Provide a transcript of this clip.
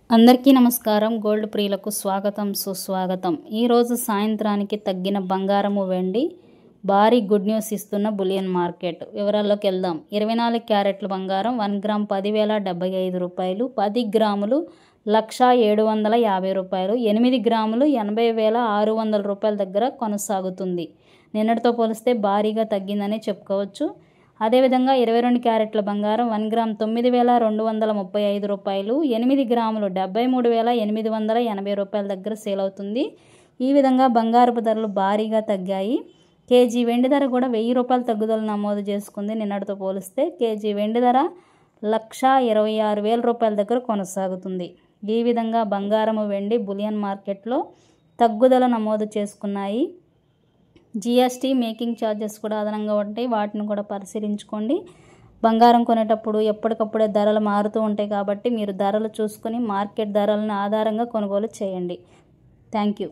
అందరికీ నమస్కారం. గోల్డ్ ప్రియులకు స్వాగతం, సుస్వాగతం. ఈరోజు సాయంత్రానికి తగ్గిన బంగారము వెండి భారీ గుడ్ న్యూస్ ఇస్తున్న బులియన్ మార్కెట్ వివరాల్లోకి వెళ్దాం. 24 క్యారెట్ల బంగారం 1 గ్రామ్ 10,075 రూపాయలు, 10 గ్రాములు 1,750 రూపాయలు, 8 గ్రాములు 80,600 రూపాయల దగ్గర కొనసాగుతుంది. నిన్నటితో పోలిస్తే భారీగా తగ్గిందని చెప్పుకోవచ్చు. అదేవిధంగా 22 క్యారెట్ల బంగారం 1 గ్రామ్ 9,235 రూపాయలు, 8 గ్రాములు 73,880 రూపాయల దగ్గర సేల్ అవుతుంది. ఈ విధంగా బంగారపు ధరలు భారీగా తగ్గాయి. కేజీ వెండి ధర కూడా 1,000 రూపాయల తగ్గుదల నమోదు చేసుకుంది. నిన్నటితో పోలిస్తే కేజీ వెండి ధర 1,26,000 రూపాయల దగ్గర కొనసాగుతుంది. ఈ విధంగా బంగారము వెండి బులియన్ మార్కెట్లో తగ్గుదల నమోదు చేసుకున్నాయి. జిఎస్టీ మేకింగ్ ఛార్జెస్ కూడా అదనంగా ఉంటాయి, వాటిని కూడా పరిశీలించుకోండి. బంగారం కొనేటప్పుడు ఎప్పటికప్పుడే ధరలు మారుతూ ఉంటాయి కాబట్టి మీరు ధరలు చూసుకొని మార్కెట్ ధరలను ఆధారంగా కొనుగోలు చేయండి. Thank you.